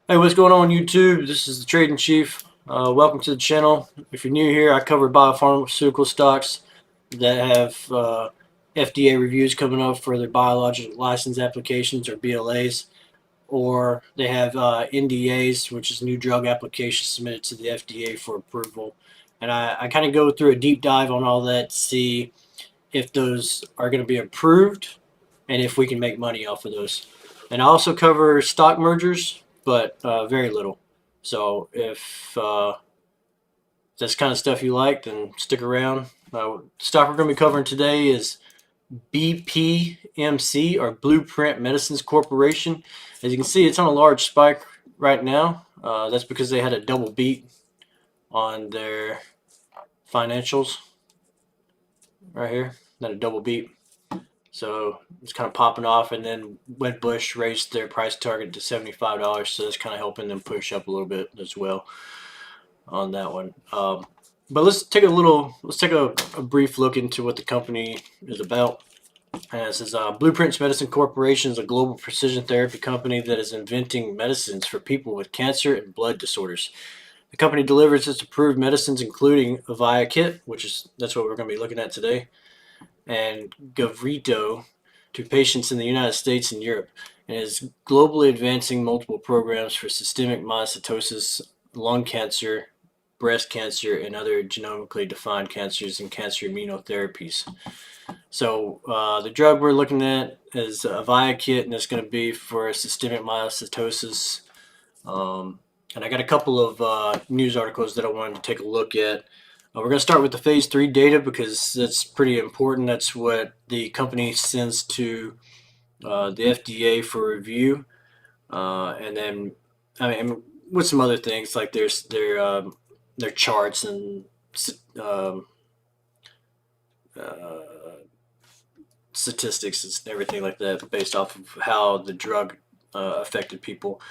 Hey, what's going on YouTube? This is the Trading Chief. Welcome to the channel. If you're new here, I cover biopharmaceutical stocks that have FDA reviews coming up for their biologic license applications or BLAs, or they have NDAs, which is new drug applications submitted to the FDA for approval. And I kind of go through a deep dive on all that to see if those are going to be approved and if we can make money off of those. And I also cover stock mergers, but very little. So if that's kind of stuff you like, then stick around. Stock we're going to be covering today is BPMC, or Blueprint Medicines Corporation. As you can see, it's on a large spike right now. That's because they had a double beat on their financials right here. Not a double beat. So it's kind of popping off, and then Wedbush raised their price target to $75, so that's kind of helping them push up a little bit as well on that one. But let's take a brief look into what the company is about. And it says Blueprint Medicine Corporation is a global precision therapy company that is inventing medicines for people with cancer and blood disorders. The company delivers its approved medicines, including Aviakit, that's what we're going to be looking at today, and Gavrito to patients in the United States and Europe, and is globally advancing multiple programs for systemic mastocytosis, lung cancer, breast cancer, and other genomically defined cancers and cancer immunotherapies. So the drug we're looking at is Aviakit, and it's going to be for systemic mastocytosis. And I got a couple of news articles that I wanted to take a look at. We're going to start with the phase 3 data because that's pretty important. That's what the company sends to the FDA for review. And then, with some other things like their charts and statistics and everything like that based off of how the drug affected people.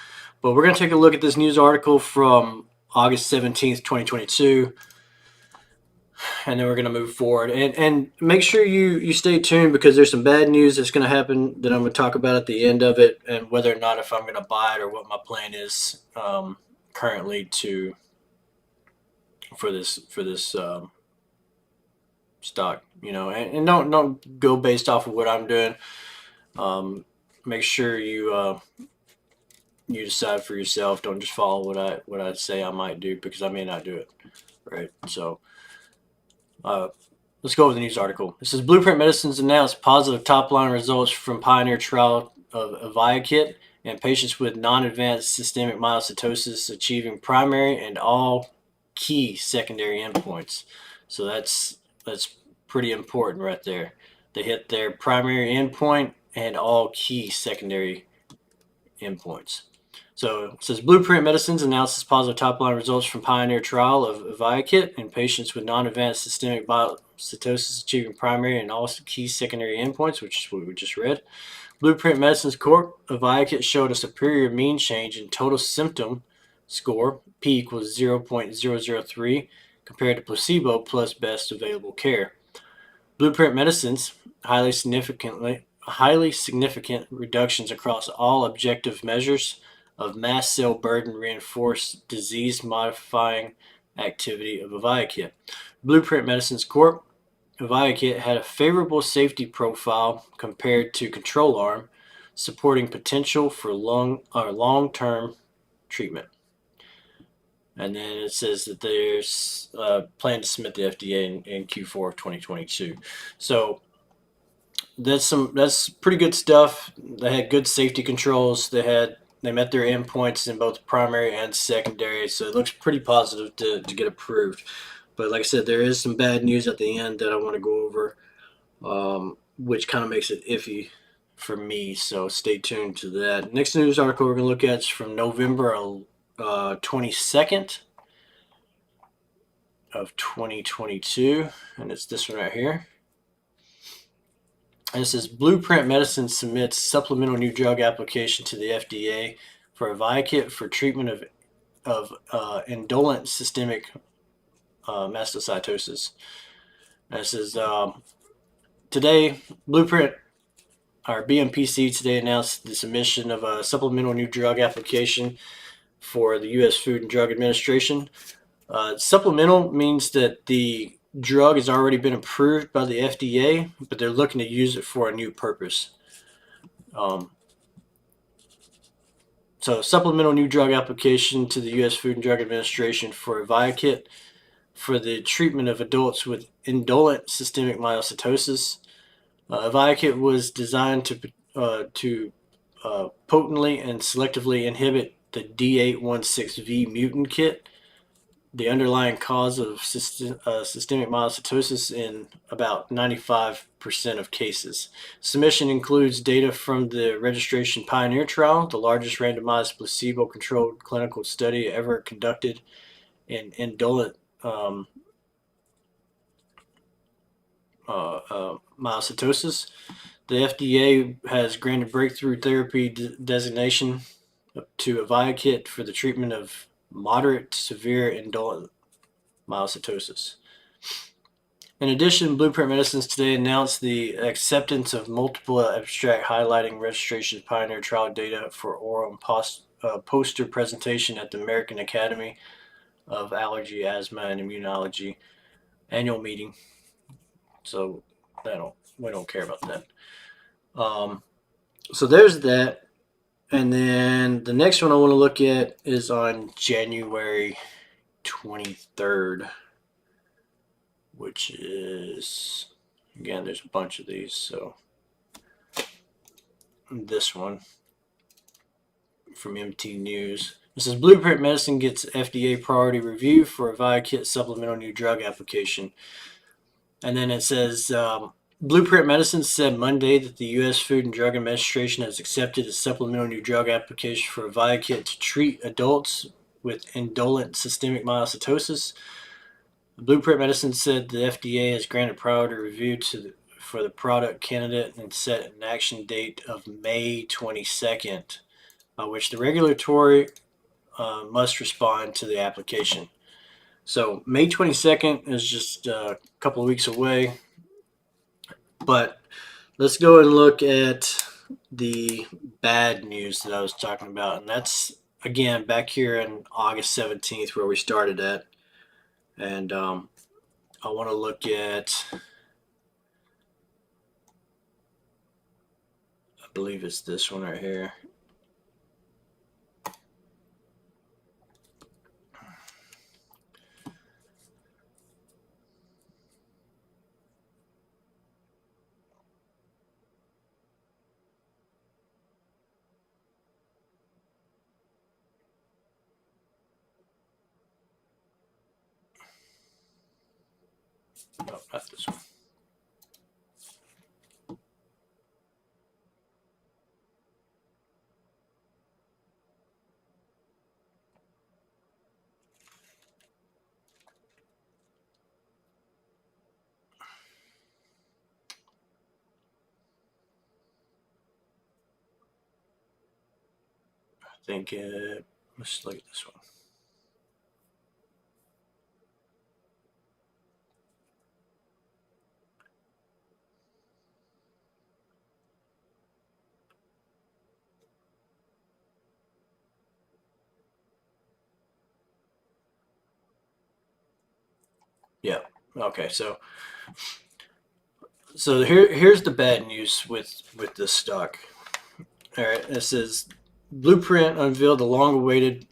But we're going to take a look at this news article from August 17th, 2022. And then we're going to move forward. And make sure you stay tuned because there's some bad news that's going to happen that I'm going to talk about at the end of it, and whether or not if I'm going to buy it or what my plan is currently for this stock. And don't go based off of what I'm doing. Make sure you decide for yourself. Don't just follow what I say I might do, because I may not do it. Right. So let's go over the news article. It says Blueprint Medicines announced positive top-line results from pioneer trial of Aviakit in patients with non-advanced systemic mastocytosis, achieving primary and all key secondary endpoints. So that's pretty important right there. They hit their primary endpoint and all key secondary endpoints. So it says Blueprint Medicines announces positive top-line results from pioneer trial of Aviakit in patients with non-advanced systemic mastocytosis, achieving primary and all key secondary endpoints, which is what we just read. Blueprint Medicines Corp. Aviakit showed a superior mean change in total symptom score, P equals 0.003, compared to placebo plus best available care. Blueprint Medicines highly significant reductions across all objective measures of mast cell burden reinforced disease-modifying activity of Aviakit. Blueprint Medicines Corp. Aviakit had a favorable safety profile compared to control arm, supporting potential for long-term treatment. And then it says that there's a plan to submit the FDA in Q4 of 2022. So that's pretty good stuff. They had good safety controls. They met their endpoints in both primary and secondary, so it looks pretty positive to get approved. But like I said, there is some bad news at the end that I want to go over, which kind of makes it iffy for me, so stay tuned to that. Next news article we're going to look at is from November 22nd of 2022, and it's this one right here. And it says Blueprint Medicine submits supplemental new drug application to the FDA for Aviakit for treatment of indolent systemic mastocytosis. And it says today, Blueprint, or BMPC, today announced the submission of a supplemental new drug application for the U.S. Food and Drug Administration. Supplemental means that the drug has already been approved by the FDA, but they're looking to use it for a new purpose. So, supplemental new drug application to the U.S. Food and Drug Administration for Viakit for the treatment of adults with indolent systemic mastocytosis. Viakit was designed to potently and selectively inhibit the D816V mutant kit, the underlying cause of systemic mastocytosis in about 95% of cases. Submission includes data from the registration Pioneer trial, the largest randomized placebo-controlled clinical study ever conducted in indolent mastocytosis. The FDA has granted breakthrough therapy designation to Viakit for the treatment of moderate to severe indolent mastocytosis. In addition, Blueprint Medicines today announced the acceptance of multiple abstract highlighting registration Pioneer trial data for oral and poster presentation at the American Academy of Allergy, Asthma, and Immunology annual meeting. So we don't care about that. So there's that. And then the next one I want to look at is on January 23rd, which is, again, there's a bunch of these. So this one from MT News. This is Blueprint Medicine gets FDA priority review for a Viakit supplemental new drug application. And then it says, Blueprint Medicine said Monday that the U.S. Food and Drug Administration has accepted a supplemental new drug application for Viakit to treat adults with indolent systemic mastocytosis. Blueprint Medicine said the FDA has granted priority review for the product candidate and set an action date of May 22nd, by which the regulatory must respond to the application. So May 22nd is just a couple of weeks away. But let's go and look at the bad news that I was talking about. And that's, again, back here on August 17th where we started at. And I want to look at, I believe it's this one right here. No, not this one. I think, let's look at this one. Yeah. Okay. So here's the bad news with this stock. All right. It says Blueprint unveiled the long-awaited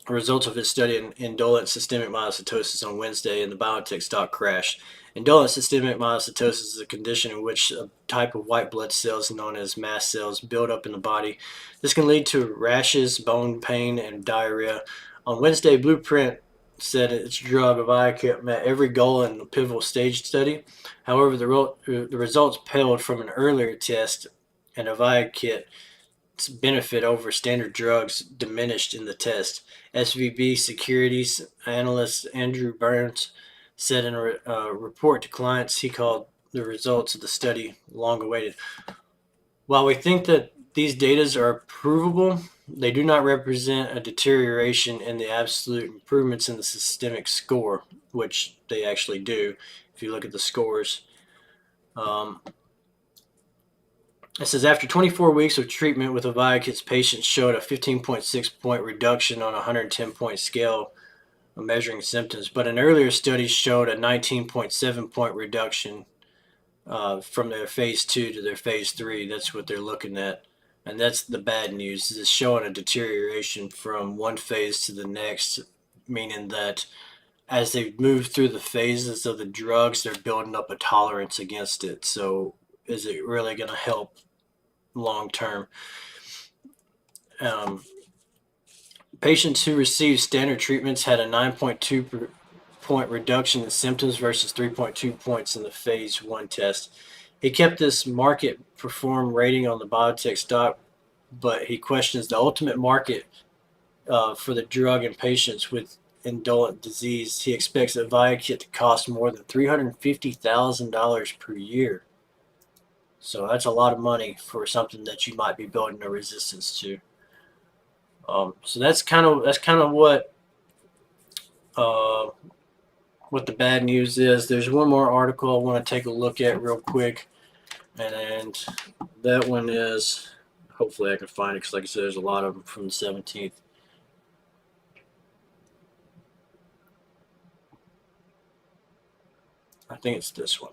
results of its study in indolent systemic mastocytosis on Wednesday, and the biotech stock crashed. Indolent systemic mastocytosis is a condition in which a type of white blood cells known as mast cells build up in the body. This can lead to rashes, bone pain, and diarrhea. On Wednesday, Blueprint said its drug Viakit met every goal in the pivotal stage study. However, the results paled from an earlier test, and Viakit benefit over standard drugs diminished in the test. SVB Securities analyst Andrew Burns said in a report to clients he called the results of the study long awaited. While we think that these data are provable, they do not represent a deterioration in the absolute improvements in the systemic score, which they actually do if you look at the scores. It says after 24 weeks of treatment with Aviakit's, patients showed a 15.6-point reduction on a 110-point scale of measuring symptoms, but an earlier study showed a 19.7-point reduction from their phase 2 to their phase 3. That's what they're looking at. And that's the bad news. It's showing a deterioration from one phase to the next, meaning that as they move through the phases of the drugs, they're building up a tolerance against it. So is it really going to help long term? Um, Patients who received standard treatments had a 9.2-point reduction in symptoms versus 3.2 points in the phase 1 test. He kept this market perform rating on the biotech stock, but he questions the ultimate market for the drug in patients with indolent disease. He expects a Viakit to cost more than $350,000 per year. So that's a lot of money for something that you might be building a resistance to. So that's kind of uh, what the bad news is. There's one more article I want to take a look at real quick, and that one is, hopefully I can find it because, like I said, there's a lot of them from the 17th. I think it's this one.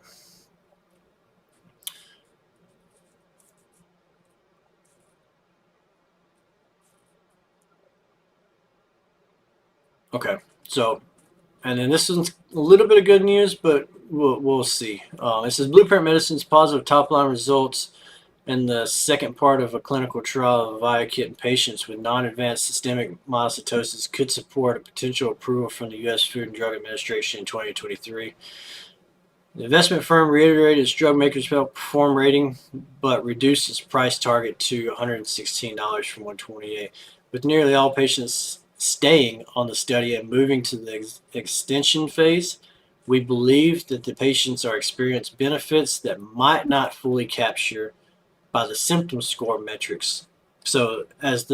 Okay, so, and then this is a little bit of good news, but we'll see. It says Blueprint Medicine's positive top-line results in the second part of a clinical trial of Viakit in patients with non-advanced systemic mastocytosis could support a potential approval from the U.S. Food and Drug Administration in 2023. The investment firm reiterated its drug makers felt perform rating, but reduced its price target to $116 from $128. With nearly all patients staying on the study and moving to the extension phase, we believe that the patients are experiencing benefits that might not fully capture by the symptom score metrics. So, as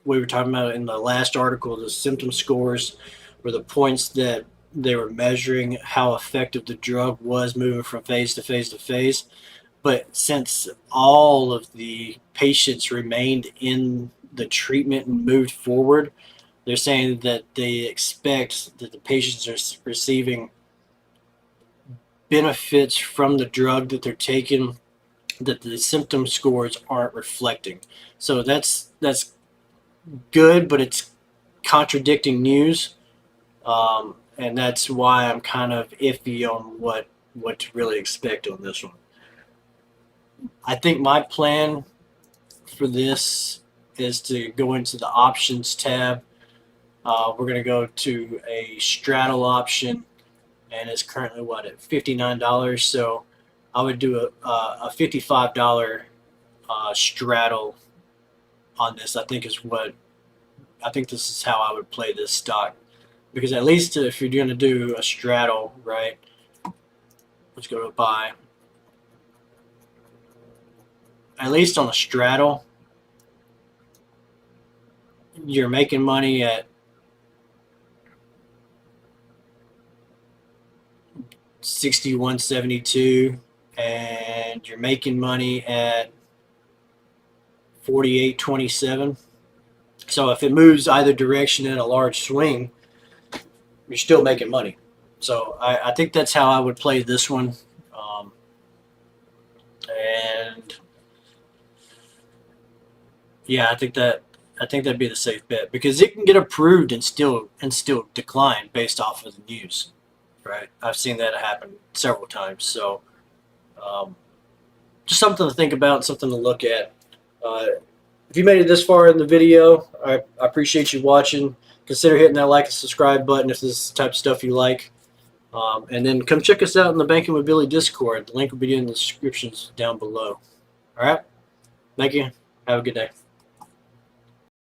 we were talking about in the last article, the symptom scores were the points that they were measuring how effective the drug was moving from phase to phase to phase. But since all of the patients remained in the treatment and moved forward, they're saying that they expect that the patients are receiving benefits from the drug that they're taking that the symptom scores aren't reflecting. So that's good, but it's contradicting news, and that's why I'm kind of iffy on what to really expect on this one. I think my plan for this is to go into the options tab. We're going to go to a straddle option, and it's currently what at $59. So I would do a $55 straddle on this. I think this is how I would play this stock, because at least if you're going to do a straddle, right? Let's go to buy. At least on a straddle, you're making money at 61.72, and you're making money at 48.27. So if it moves either direction in a large swing, you're still making money. So I think that's how I would play this one. And yeah, I think that'd be the safe bet, because it can get approved and still decline based off of the news, right? I've seen that happen several times. So um, just something to think about, something to look at. Uh, if you made it this far in the video, I appreciate you watching. Consider hitting that like and subscribe button if this is the type of stuff you like. And then come check us out in the Banking with Billy Discord. The link will be in the descriptions down below. All right. Thank you. Have a good day.